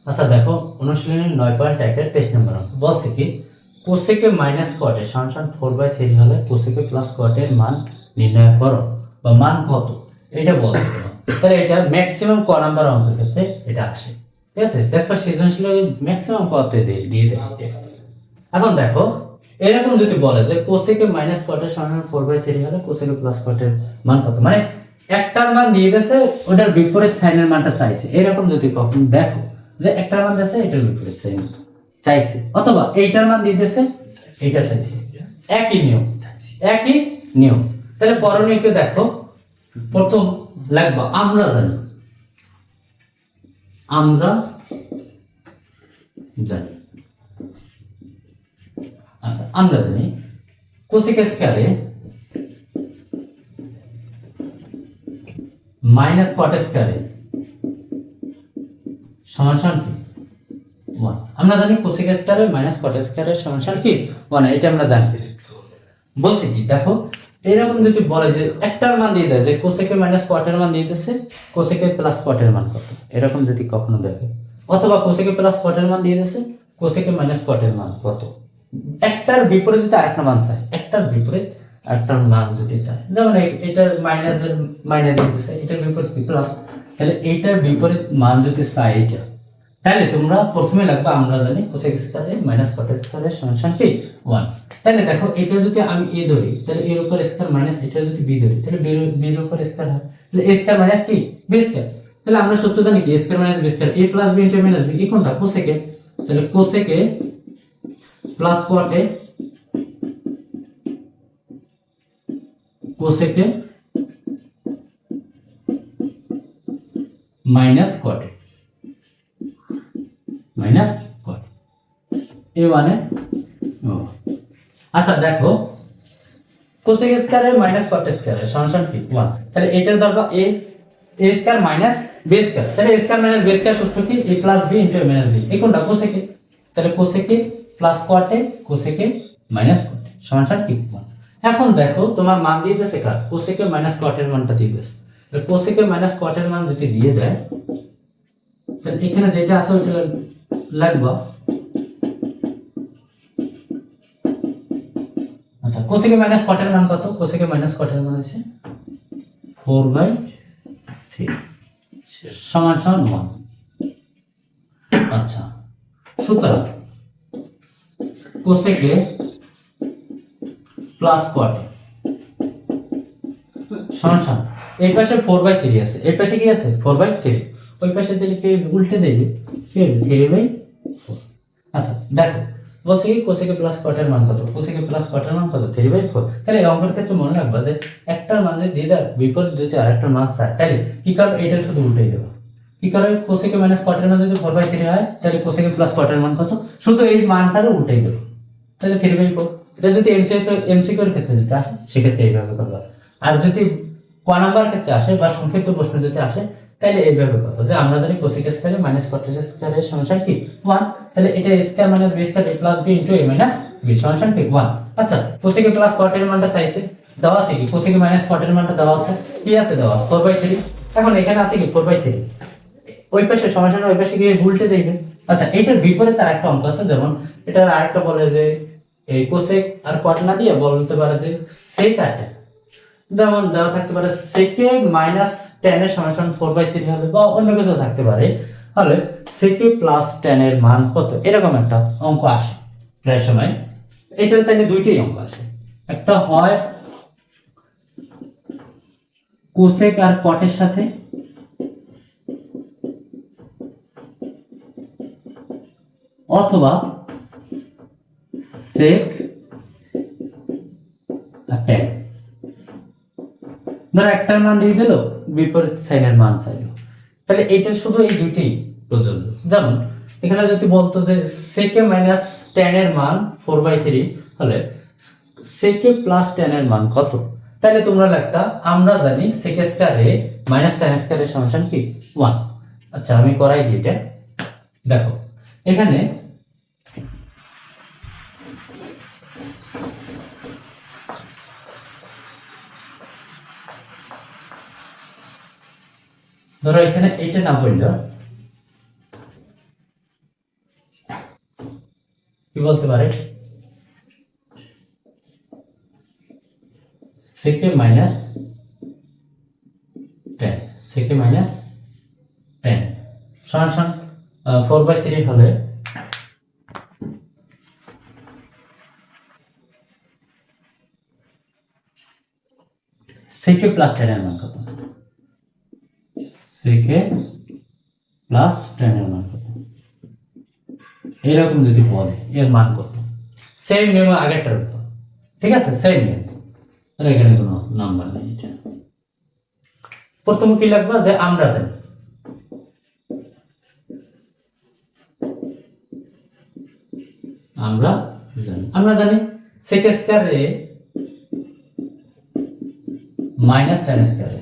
আচ্ছা দেখো, অনুশীলনের 9.1-এর 23 নম্বর অঙ্ক বলছে কি কোসেকে মাইনাস কটে সমান 4/3 হলে কোসেকে প্লাস কটের মান নির্ণয় করো বা মান কত, এটা বলছে তোমার। তাহলে এটা ম্যাক্সিমাম ক নাম্বার অঙ্কের ক্ষেত্রে এটা আসে। ঠিক আছে, দেখো সৃজনশীল ম্যাক্সিমাম কতে দিয়ে দেয়। এখন দেখো এরকম যদি বলে যে কোসেকে মাইনাস কটের সমান 4/3 হলে কোসেকে প্লাস কটের মান কত, মানে একটার মান দিয়ে গেছে ওটার বিপরীত সাইনের মানটা চাইছে, এরকম যদি কখন দেখো যে একটার মান দিয়েছে এটার বিপরীত সাইন চাইছে, অথবা এইটার মান দিয়ে দিয়েছে এইটা চাইছে, একই নিয়ম একই নিয়ম। তাহলে করণীয় কি দেখো, প্রথম লাগবা আমরা জানি আচ্ছা আমরা জানি কোসেক স্কয়ারে মাইনাস কট স্কয়ারে সমান কি 1। আমরা জানি কোসেক স্কয়ারে মাইনাস কট স্কয়ারে সমান কি 1, এটা আমরা জানি। বলছি কি দেখো এরকম যদি বলে যে একটার মান দিয়ে দেয় যে কোসেকে মাইনাস কটের মান দিয়ে দিতেছে কোসেকে প্লাস কটের মান কত, এরকম যদি কখনো দেখে, অথবা কোসেকে প্লাস কটের মান দিয়ে দিতেছে কোসেকে মাইনাস কটের মান কত, একটার বিপরীত যদি আরেকটা মান চায়, একটার বিপরীত আরেকটা মান যদি চায়, যেমন এটার মাইনাসের মাইনাস দিতেছে এটার বিপরীত প্লাস, তাহলে এইটার বিপরীত মান যদি চায় এটা, তাহলে তোমরা প্রথমে লাগবে আমরা জানি কোসেক স্কয়ারে মাইনাস কট স্কয়ারে সমান কি 1। তাহলে দেখো এটা যদি আমি এ ধরি তাহলে এর উপর স্কয়ার মাইনাস এটা যদি বি ধরি তাহলে বি এর উপর স্কয়ার হয়, তাহলে এ স্কয়ার মাইনাস কি বি স্কয়ার। তাহলে আমরা সূত্র জানি কি square minus B square, A plus B into minus B, এই কোনটা কোসেকে, তাহলে কোসেকে প্লাস কটে কোসেকে মাইনাস কটে মাইনাস কট এ ওয়ানে। আচ্ছা দেখো কোসেক স্কয়ারে মাইনাস কট স্কয়ারে সমান কি 1, তাহলে এটার দরকার A square minus B square, তাহলে A square minus B square সূত্র কি A plus B into minus B, এই কোনটা কোসেকে, তাহলে কোসেকে প্লাস কটে কোসেকে মাইনাস কটে সমান কি 1। এখন দেখো তোমার মান দিয়ে দিয়েছে কার কোসেকে মাইনাস কটের মানটা দিয়ে দিয়েছে, কোসেকে মাইনাস কটের মান যদি দিয়ে দেয় তাহলে এখানে যেটা আছে ওইটা লাগবা। আচ্ছা কোসেকে মাইনাস কটের মান কত, কোসেকে মাইনাস কটের মান আছে 4/3 সমান 1। আচ্ছা সুতরাং কোসেকে প্লাস কটে সমান এই পাশে 4/3 আছে, এই পাশে কি আছে 4/3, ওই পাশে যদি কি উল্টে যাইবে কি হবে 3/4। আচ্ছা দেখো বলছে কি কোসেকে প্লাস কটের মান কত, কোসেকে প্লাস কটের মান কত 3/4। তাহলে এই অঙ্কের ক্ষেত্রে মনে রাখবা যে একটার মান যদি দিয়ে দেয় বিপরীত যদি আরেকটার মান চায় তাহলে কি করবে, এটা শুধু উল্টাই দেবো। কি করবে কোসেকে মাইনাস কটের মান যদি 4/3 হয় তাহলে কোসেকে প্লাস কটের মান কত, শুধু এই মানটারও উল্টাই দেবো, তাহলে 3/4। এটা যদি এমসিকিউ এর ক্ষেত্রে যেটা আসে সেক্ষেত্রে এইভাবে করবা, আর যদি ক নাম্বার ক্ষেত্রে আসে বা সংক্ষিপ্ত প্রশ্ন যদি আসে তাহলে এইভাবে করবো যে আমরা জানি কোসেক স্কয়ারে মাইনাস কট স্কয়ারের সমান কি 1, তাহলে এটা square minus B square A plus B into a minus B সমান কি 1। আচ্ছা কোসেকে প্লাস কটের মানটা চাইছে, দেওয়া আছে কি কোসেকে মাইনাস কটের মানটা দেওয়া আছে কি আছে দেওয়া 4/3, এখন এখানে আছে কি 4/3, ওই পাশে সমান ওই পাশে গিয়ে উল্টে যাইবে। আচ্ছা এটার বিপরীত তার একটা অঙ্ক আছে, যেমন এটার আরেকটা বলে যে এই কোসেক আর কট না দিয়ে বলতে পারে যে সেক আর tan, যেমন দেওয়া থাকতে পারে সেকে মাইনাস tan এর সমান 4/3 হবে, বা অন্য কিছু থাকতে পারে, তাহলে সেকে প্লাস tan এর মান কত, এরকম একটা অঙ্ক আসে প্রায় সময়। এটার তাহলে দুইটাই অঙ্ক আসে, একটা হয় কোসেক আর কটের সাথে, অথবা সেক আর tan। ধর একটার মান দিয়ে দিল বিপরীত সাইনের মান চাইলো, তাহলে এইটা শুধু এই দুইটাই প্রযোজ্য। যেমন এখানে যদি বলতো যে সেকে মাইনাস tan এর মান 4/3 হলে সেকে প্লাস tan এর মান কত, তাহলে তোমরা লিখতা আমরা জানি সেকে স্কয়ারে মাইনাস tan স্কয়ারের সমান কি 1। আচ্ছা আমি করাই দিই এটা, দেখো এখানে ধরো এখানে এটা না বললো কি বলতে পারে সেকে মাইনাস 10 সেকে মাইনাস 10 সমান 4/3 হবে সেকে প্লাস 10 এর মান কত সেকে প্লাস 10 এর মান কত এরকম যদি বলে এর মান কত সেম নিয়ম আগেরটার মতো ঠিক আছে সেম নিয়ম আর এখানে কোনো নাম্বার নেই এটা প্রথমে কি লিখবা যে আমরা জানি আমরা জানি sec square A minus tan square এ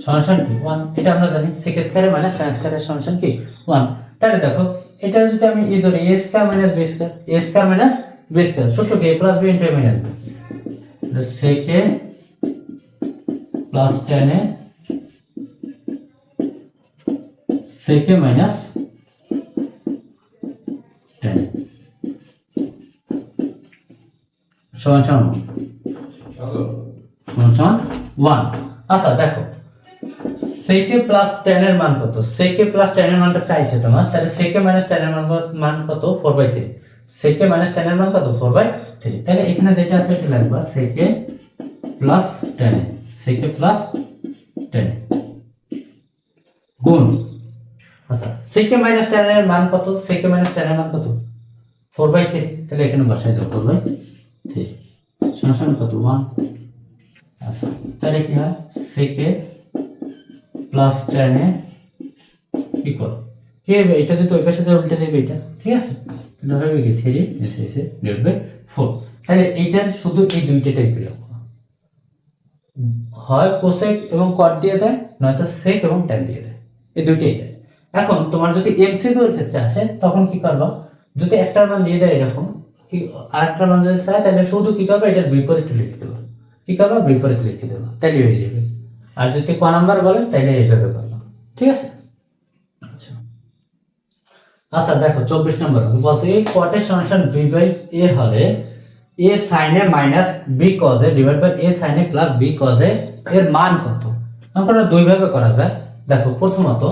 সমান কি 1 এটা আমরা জানি sec square A minus tan square এর সমান কি 1 তাহলে দেখো এটা যদি আমি এই ধরি a square minus b square a square minus b square সূত্র কি a plus b into a minus b sec a plus tan a sec a minus tan সমান 1 আচ্ছা দেখো sec a প্লাস tan এর মান কত sec a প্লাস tan এর মানটা চাইছে তোমার তাহলে sec a মাইনাস tan এর মান কত 4/3 sec a মাইনাস tan এর মান কত 4/3 তাহলে এখানে যেটা আছে এটা লিখবা sec a plus tan a sec a plus tan a গুণ আচ্ছা sec a মাইনাস tan এর মান কত sec a মাইনাস tan এর মান কত 4/3 তাহলে এখানে বসাই দাও 4/3 সমান কত 1 আচ্ছা তাহলে কি হয় sec a plus tan a equal কি হবে এটা যদি ওই পাশে উল্টে যাবে এটা ঠিক আছে এটা হবে কি 3 এসে ডিভাইড বাই 4 তাহলে এইটার শুধু এই দুইটা টাইপ লিখো হয় কোসেক এবং কট দিয়ে দেয় নয়তো সেক এবং tan দিয়ে দেয় এই দুইটাই দেয় এখন তোমার যদি এমসিকিউ এর ক্ষেত্রে আসে তখন কি করবা যদি একটার মান দিয়ে দেয় এরকম কি আরেকটার মান যদি চায় তাহলে শুধু কি করবে এটার বিপরীত লিখে দেবে কি করবা বিপরীত লিখে দেবে তাহলে হয়ে যাবে আর যদি ক নাম্বার বলে তাহলে এইভাবে করবা ঠিক আছে আচ্ছা আচ্ছা দেখো 24 নম্বর বলছে কটের সমান b/a হলে a sin a minus b cos a divide by a sin a plus b cos a এর মান কত আমরা দুই ভাবে করা যায় দেখো প্রথমত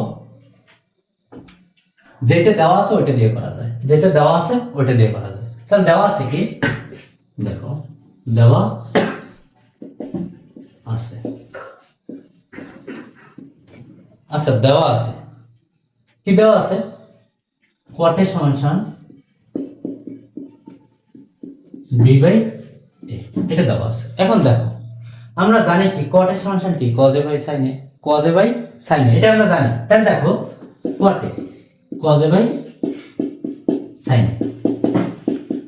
যেটা দেওয়া আছে ওটা দিয়ে করা যায় যেটা দেওয়া আছে ওটা দিয়ে করা যায় তাহলে দেওয়া আছে কি দেখো দেওয়া আছে আচ্ছা দেওয়া আছে কি দেওয়া আছে কটে সমান b/a এটা দেওয়া আছে এখন দেখো আমরা জানি কি কটে সমান কি cos a by sin a cos a by sin a এটা আমরা জানি তাহলে দেখো কটে cos a by sin a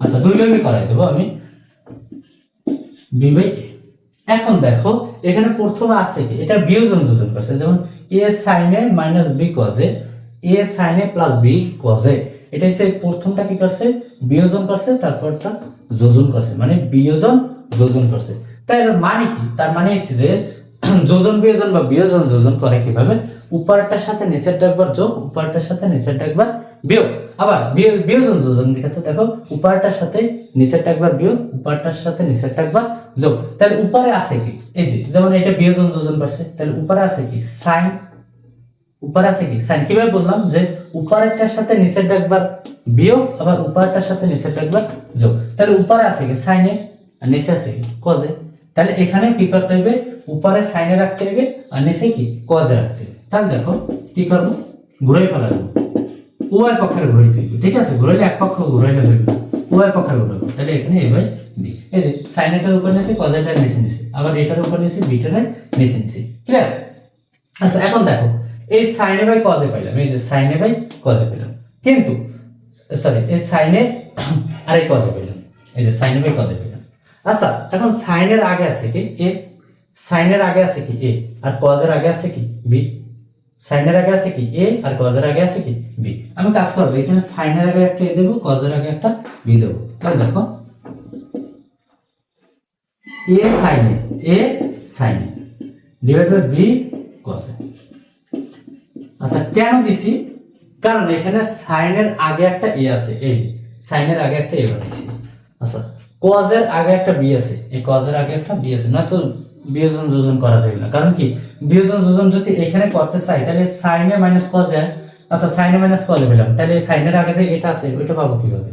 আচ্ছা দুইভাবে করাই দেবো আমি b/a এখন দেখো এখানে প্রথমে আছে কি এটা বিয়োজন যোজন করছে যেমন a sin a minus b cos a a sin a plus b cos a এটা হচ্ছে প্রথমটা কি করছে বিয়োজন করছে তারপরটা যোজন করছে মানে বিয়োজন যোজন করছে তাই এর মানে কি তার মানে হচ্ছে যে যোজন বিয়োজন বা বিয়োজন যোজন করে কিভাবে উপরটার সাথে নিচেরটা একবার যোগ উপরটার সাথে নিচেরটা একবার বিয়োগ আবার বিয়োজন যোজন ক্ষেত্রে দেখো উপরটার সাথে নিচেরটা একবার বিয়োগ উপরটার সাথে নিচেরটা একবার যোগ তাহলে উপরে আছে কি এই যে যেমন এটা বিয়োজন যোজন করছে তাহলে উপরে আছে কি sin উপরে আছে কি sin কিভাবে বুঝলাম যে উপরেরটার সাথে নিচেরটা একবার বিয়োগ আবার উপরটার সাথে নিচেরটা একবার যোগ তাহলে উপরে আছে কি sin a আর নিচে আছে কি cos a তাহলে এখানে কি করতে হবে উপরে sin a রাখতে হবে আর নিচে কি cos a রাখতে হবে তাহলে দেখো কি করব ঘুরাই ফেলাবো উভয় পক্ষের ঘুরাইতে হবে ঠিক আছে ঘুরাইলে এক পক্ষ ঘুরাইলে হবে উভয় পক্ষের ঘুরাবো তাহলে এখানে a বাই b এই যে sin এটার উপর নিচে cos এটার নিচে নিচে আবার এটার উপর নিচে বিটার নিচে নিচে ক্লিয়ার আচ্ছা এখন দেখো এই sin a by cos a পেলাম এই যে sin a by cos a পেলাম কিন্তু সরি এই sin a আর এই cos a পেলাম এই যে sin a by cos a পেলাম আচ্ছা এখন sin এর আগে আছে কি a sin এর আগে আছে কি a আর cos এর আগে আছে কি b sin এর আগে আছে কি a আর cos এর আগে আছে কি b আমি কাজ করব এখানে sin এর আগে একটা a দেব cos এর আগে একটা b দেব তাহলে দেখো a sin a divide by b cos a আচ্ছা কেন দিছি কারণ এখানে sin এর আগে একটা a আছে এই সাইনের আগে একটা এ বানাইছি। আচ্ছা কজের আগে একটা বি আছে, এই কজের আগে একটা বি আছে, না তো বিয়োজন যোজন করা যাবে না। কারণ কি বিয়োজন যোজন যদি এখানে করতে চাই তাহলে সাইনে মাইনাস কজে, আচ্ছা সাইনে মাইনাস কজে পেলাম, তাহলে সাইনের আগে যে এটা আছে ওইটা পাবো কিভাবে?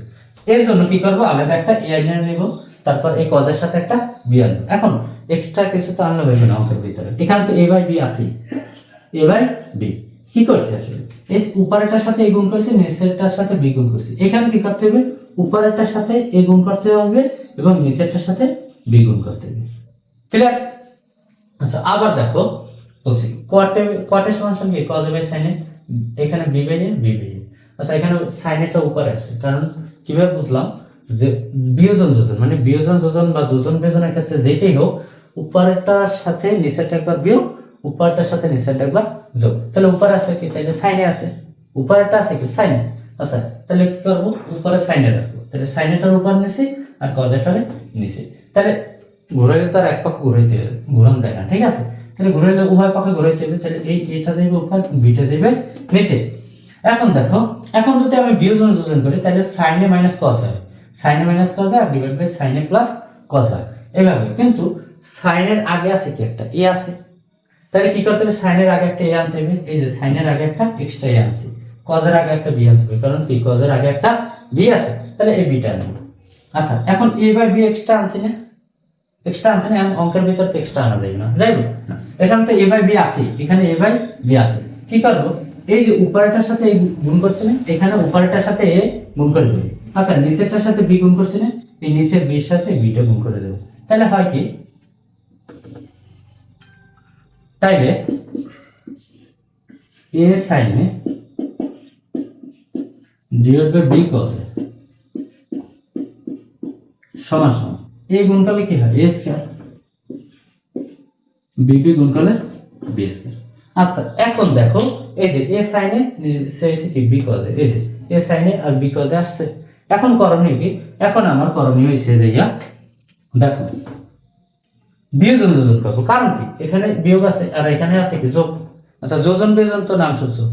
এর জন্য কি করবো, আলাদা একটা এ নিয়ে নেব, তারপর এই কজের সাথে একটা বি আনবো। এখন এক্সট্রা কিছু তো আনলো হবে না অঙ্কের ভিতরে, এখানে তো এ বাই বি আছে, এ বাই বি কি করছে আসলে এই উপরেরটার সাথে এ গুণ করছি, নিচেরটার সাথে বি গুণ করছি। এখানে কি করতে হবে, উপরেরটার সাথে এ গুণ করতে হবে এবং নিচেরটার সাথে বি গুণ করতে হবে। ক্লিয়ার? আচ্ছা আবার দেখো বলছি কোয়াটে কোয়াটে সমান সমান কি কজ বাই সাইনে, এখানে B by A B by A. আচ্ছা এখানে সাইনেটা উপরে আছে, কারণ কিভাবে বুঝলাম যে বিয়োজন যোজন মানে বিয়োজন যোজন বা যোজন বিয়োজনের ক্ষেত্রে যেটাই হোক উপরেরটার সাথে নিচেরটা একবার বিয়োগ, উপরেরটার সাথে নিচেরটা একবার যোগ। তাহলে উপরে আছে কি, তাহলে সাইনে আছে, উপরেরটা আছে কি সাইনে। আচ্ছা তাহলে কি করবো, উপরে সাইনে রাখবো, তাহলে সাইনেটার উপর নিচে আর কজেটারে নিচে। তাহলে ঘুরাইলে তো আর এক পক্ষে ঘুরানো যায় না, ঠিক আছে? তাহলে ঘুরাইলে উভয় পক্ষে ঘুরাইতে হবে, তাহলে এটা যাইবে উপর, বিটা যাইবে নিচে। এখন দেখো এখন যদি আমি বিয়োজন যোজন করি তাহলে সাইনে মাইনাস কজ হয়, সাইনে মাইনাস কজ হয় আর ডিভাইড বাই সাইনে প্লাস কজ হয় এভাবে। কিন্তু সাইনের আগে আছে কি একটা এ আছে, তাহলে কি করতে হবে, সাইনের আগে একটা এ আনতে হবে। এই যে সাইনের আগে একটা এক্সট্রা এ আনছি, কজের আগে একটা বি আনতে হবে, কারণ কি কজের আগে একটা বি আছে, তাহলে এই বিটা আনবো। আচ্ছা এখন এ বাই বি এক্সট্রা আনছি না, এক্সট্রা আনছি না, অঙ্কের ভিতর তো এক্সট্রা আনা যাবে না, যাইব না। এখানে তো এ বাই বি আছে, এখানে এ বাই বি আছে, কি করবো, এই যে উপরেরটার সাথে এ গুণ করছি না, এখানে উপরেরটার সাথে এ গুণ করে দেবো। আচ্ছা নিচেরটার সাথে বি গুণ করছি না, এই নিচের বির সাথে বিটা গুণ করে দেবো। তাহলে হয় কি, তাইলে এ সাইনে ডিভাইড বাই বি কজে সমান সমান এ গুণ করলে কি হয়, এ স্কয়ার, বিবি গুণ করলে বি স্কয়ার। আচ্ছা এখন দেখো এই যে এ সাইনে এসে কি বি কজে, এই যে এ সাইনে আর বি কজে আসছে। এখন করণীয় কি, এখন আমার করণীয় হয়েছে যে দেখো বিয়োজন যোজন করবো, কারণ কি এখানে বিয়োগ আছে আর এখানে আছে কি যোগ। আচ্ছা যোজন বিয়োজন তো নাম শুনছো,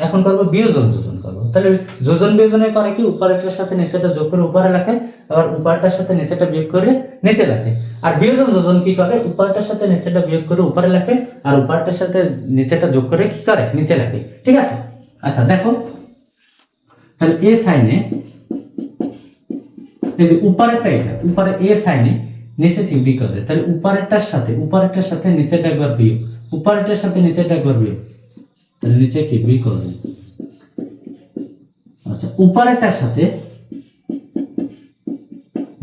এখন করবো বিয়োজন যোজন করবো। তাহলে যোজন বিয়োজনে করে কি, উপরেরটার সাথে নিচেটা যোগ করে উপরে লেখে, আবার উপরেরটার সাথে নিচেটা বিয়োগ করে নিচে লেখে। আর বিয়োজন যোজন কি করে, উপরেরটার সাথে নিচেটা বিয়োগ করে উপরে লেখে, আর উপরেরটার সাথে নিচেটা যোগ করে কি করে নিচে লেখে, ঠিক আছে? আচ্ছা দেখো তাহলে এ সাইনে এই যে উপরেরটা, এটা উপরে এ সাইনে নিচে কি বি কজে, তাহলে উপরেরটার সাথে নিচেটা একবার বিয়োগ, উপরেরটার সাথে নিচেটা একবার বিয়োগ, তাহলে নিচে কি বি কজে। আচ্ছা উপরেরটার সাথে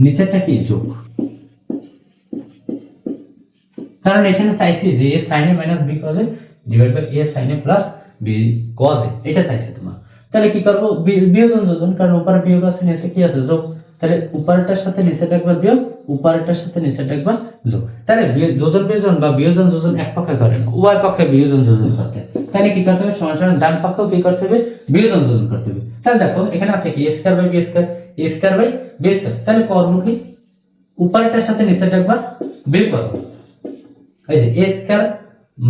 নিচেরটা কি যোগ, কারণ এখানে চাইছি যে এ সাইনে মাইনাস বি কজে ডিভাইড বাই এ সাইনে প্লাস বি কজে, এটা চাইছে তোমার। তাহলে কি করবো, বিয়োজন যোজন, কারণ উপরে বিয়োগ আছে নিচে কি আছে যোগ, তাহলে উপরেরটার সাথে নিচেটা একবার বিয়োগ, উপরেরটার সাথে নিচেটা একবার যোগ। তাহলে যোজন বিয়োজন বা বিয়োজন যোজন এক পক্ষে করে না, উভয় পক্ষে বিয়োজন যোজন করতে। তাহলে কি করতে হবে, সমান সমান ডান পক্ষেও কি করতে হবে, বিয়োজন যোজন করতে হবে। তাহলে দেখো এখানে আছে কি A square by B square, A square by B square. তাহলে কর্ম কি, উপরেরটার সাথে নিচেটা একবার বিয়োগ করব, এই যে এ স্কয়ার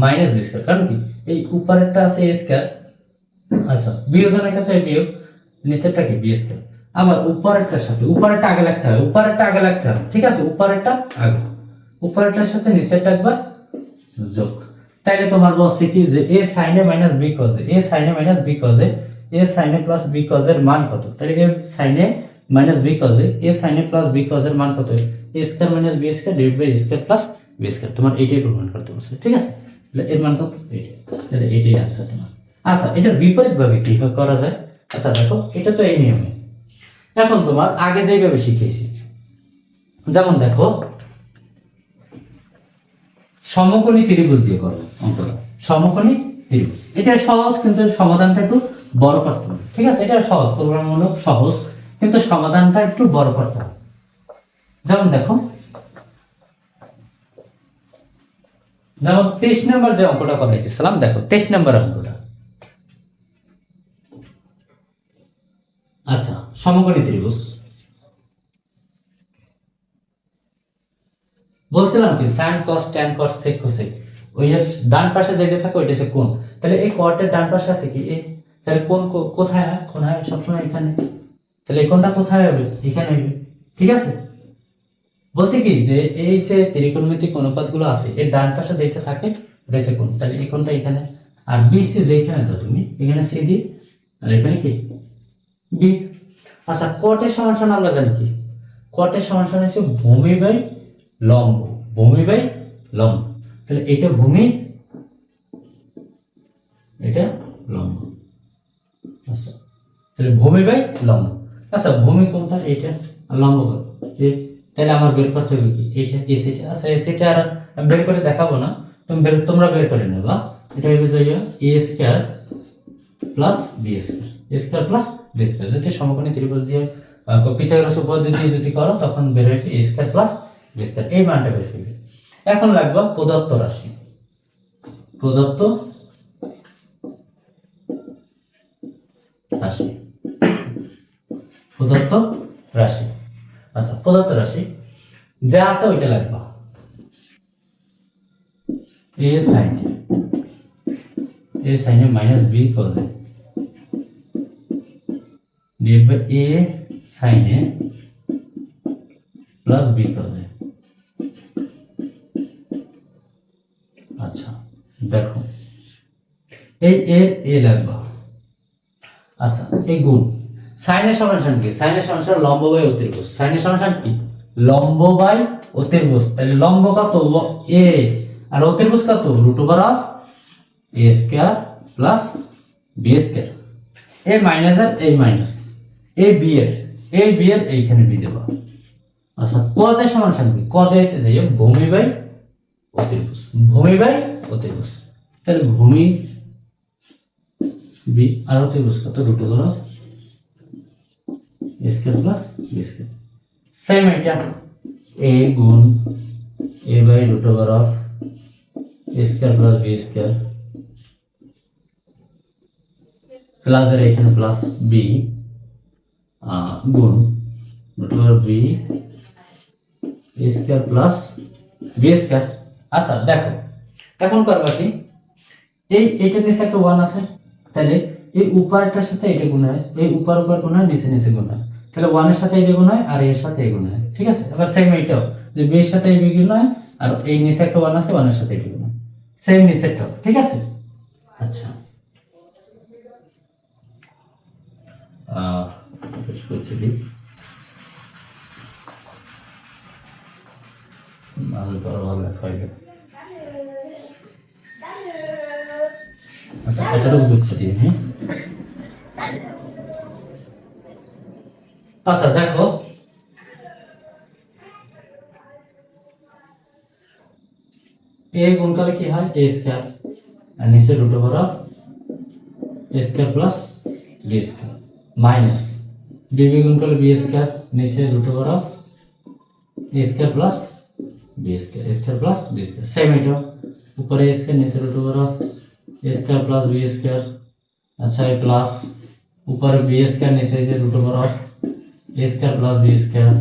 মাইনাস বি স্কয়ার, কারণ কি এই উপরেরটা আছে এ স্কয়ার, আচ্ছা বিয়োজনের ক্ষেত্রে বিয়োগ, নিচেরটা কি বি স্কয়ার। আবার উপরেরটার সাথে, উপরেরটা আগে লাগতে হবে, উপরেরটা আগে লাগতে হবে, ঠিক আছে? উপরেরটা আগে, উপরেরটার সাথে নিচেরটা একবার যোগ। তাইলে তোমার বলছে কি যে এ সাইনে মাইনাস বি কজে, এ সাইনে মাইনাস বি কজে, এ সাইনে প্লাস বি কজের মান কত? তাহলে এ সাইনে মাইনাস বি কজে, এ সাইনে প্লাস বি কজের মান কত? A square minus B square divide by A square plus B square. তোমার এইটাই প্রমাণ করতে বলছে, ঠিক আছে? তাহলে এর মান কত, এইটা। তাহলে এইটাই आंसर তোমার। আচ্ছা এটা বিপরীত ভাবে কি করা যায়? আচ্ছা দেখো এটা তো এই নিয়মে। এখন তোমার আগে যেভাবে শিখিয়েছি, যেমন দেখো সমকোণী ত্রিভুজ দিয়ে করো অঙ্কটা, সমকোণী ত্রিভুজ। এটা সহজ কিন্তু সমাধানটা একটু বড় করতে হবে, ঠিক আছে? এটা সহজ, তুলনামূলক সহজ, কিন্তু সমাধানটা একটু বড় করতে হবে। যেমন দেখো, যেমন 23 নম্বর যে অঙ্কটা করাইতেছিলাম, দেখো 23 নম্বর অঙ্কটা। আচ্ছা সমকোণী ত্রিভুজ বলছিলাম কি sin cos tan cos sec cosec, ওই ডান পাশে যেটা থাকে ওইটা হচ্ছে কোণ। তাহলে এই কটের ডান পাশে আছে কি এ, তাহলে কোণ কোথায় হয়, কোণ হয় সবসময় এখানে, তাহলে এই কোণটা কোথায় হবে? এখানে হবে। ঠিক আছে, বলছি কি যে এই যে ত্রিকোণমিতিক অনুপাতগুলো আছে এর ডান পাশে যেটা থাকে ওটা হচ্ছে কোণ। তাহলে এই কোণটা এখানে, আর বি সি যেখানে দাও তুমি এখানে সি দি, আর এখানে কি বি। আচ্ছা, কটের সমান সমান আমরা জানি কি, কটের সমান সমান হচ্ছে ভূমি বাই লম্ব, ভূমি বাই লম্ব। তাহলে এটা ভূমি, এটা লম্ব। আচ্ছা, তাহলে ভূমি বাই লম্ব। আচ্ছা, ভূমি কোনটা? এটা। আর লম্ব কত? তাহলে আমার বের করতে হবে কি এটা এসিটা। আচ্ছা, এসিটা আর আমি বের করে দেখাবো না, তোমরা বের করে নেবা। এটা হবে যে এ square plus B square, A square plus B square. যদি সমকোণী ত্রিভুজ দিয়ে পিথাগোরাস উপপাদ্য দিয়ে যদি করো তখন বের হবে এ স্কয়ার প্লাস বি স্কয়ার, এই মানটা বের হবে। এখন লাগবে প্রদত্ত রাশি, প্রদত্ত রাশি, প্রদত্ত রাশি। আচ্ছা, প্রদত্ত রাশি যা আছে ওইটা লাগবে। এ সাইনে মাইনাস বি কজে ডিভাইড বাই এ সাইনে প্লাস বি কজে। আচ্ছা দেখো, এই এ লাগবে। আচ্ছা, এই গুণ সাইনের সমান কি? সাইনের সমান লম্ব বাই অতির্ভুজ। সাইনের সমান কি? লম্ব বাই অতির্ভুজ। তাহলে লম্ব কত? এ, আর অতির্ভুজ কত? Root over of A square plus B square. A minus আর এই মাইনাস, এ বি এর এইখানে বি দেব। আচ্ছা, কজ এর সমান কি? কজ এসে যাই ভূমি বাই অতির্ভুজ, ভূমি বাই অতির্ভুজ। তাহলে ভূমি বি আর অতির্ভুজ কত? Root over of A square plus B square. Same এটা এ গুণ A by root over of A square plus B square, plus এর এখানে প্লাস বি গুণ root over B A square plus B square. আচ্ছা দেখো, এখন করবা কি, এইটার নিচে একটা 1 আছে, তাহলে এই উপরটার সাথে এটা গুণ হয়, এই উপর গুণ হয়, নিচে গুণ হয়। তাহলে 1 এর সাথে এই গুণ হয় আর এর সাথে এই গুণ হয়। ঠিক আছে, আবার সেম এইটাও যে বি এর সাথে এই বি গুণ হয়, আর এই নিচে একটা 1 আছে, 1 এর সাথে এই গুণ হয়, সেম নিচেরটাও। ঠিক আছে। আচ্ছা, বুঝলি মাছ বড় ভালো ফাইবে। আচ্ছা, এতটুকু বুঝছি দিয়ে। হ্যাঁ, আচ্ছা দেখো, এ গুণ করলে কি হয়? এ স্কয়ার, আর নিচে root over of A square plus B square, minus B গুণ করলে বি স্কয়ার, নিচে root over of A square plus B square, A square plus B square. Same এটা উপরে এ স্কয়ার, নিচে root over of A square plus B square. আচ্ছা, এই plus উপরে B square, নিচে যে root over of A square plus B square.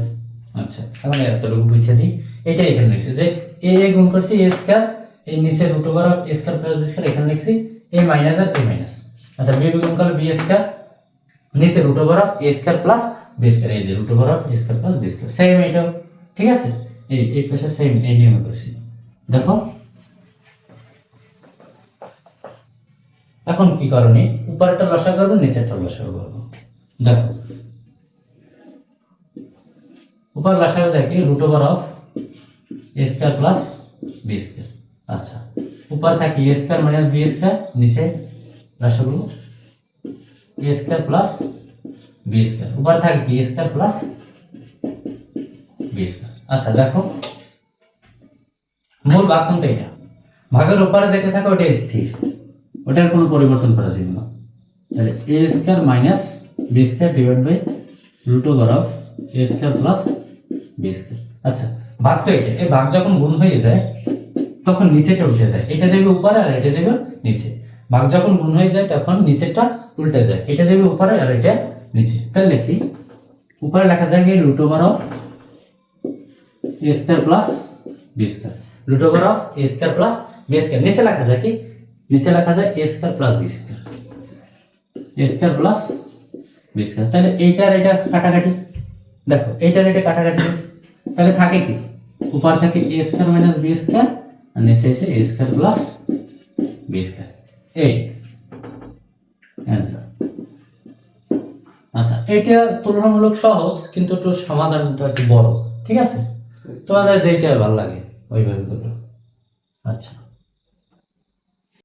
আচ্ছা, এখন এতটুকু বুঝে দিই। এটাই এখানে লিখছি যে এ গুণ করছি এ স্কয়ার, এই নিচে root over of A square plus B square, এখানে লিখছি এ মাইনাস আর এ মাইনাস। আচ্ছা, বি গুণ করলে বি স্কয়ার, নিচে root over of A square plus B square, এই যে root over of A square plus B square. Same এটাও। ঠিক আছে, এই পাশে সেম এই নিয়মে করছি। দেখো এখন কি করণী, উপরেরটা লসাগু করব, নিচেরটা লসাগু করব। দেখো, উপর লসাগু যায় কি? Root over of A square plus B square. আচ্ছা, উপর থাকে A square minus B square, নিচে লসাগু A square plus B square, উপর থাকে কি? A square plus B square. আচ্ছা দেখো, মূল ভাগ কোনটা? এটা ভাগের উপরে যেটা থাকে ওটা স্থির, ওটার কোনো পরিবর্তন করা যাবে না। তাহলে A square minus B square divide by root over of A square plus B square. আচ্ছা, ভাগ তো এটা, এই ভাগ যখন গুণ হয়ে যায় তখন নিচেটা উঠে যায়, এটা যাবে উপরে আর এটা যাবে নিচে। ভাগ যখন গুণ হয়ে যায় তখন নিচেরটা উল্টে যায়, এটা যাবে উপরে আর এটা নিচে। তাহলে লিখি, উপরে লেখা যায় root over of A square plus B square, root over of A square plus B square. নিচে লেখা যায় কি? নিচে লেখা যায় A square plus B square, A square plus B square. তাহলে এইটার এটা কাটাকাটি, দেখো এইটার এটা কাটাকাটি, তাহলে থাকে কি উপর থাকে A square minus B square আর নিচে এসে এ স্কয়ার প্লাস বি স্কয়ার, এই অ্যান্সার। আচ্ছা এটা তুলনামূলক সহজ কিন্তু একটু সমাধানটা একটু বড়, ঠিক আছে? তোমাদের যেইটা ভালো লাগে ওইভাবে করো। আচ্ছা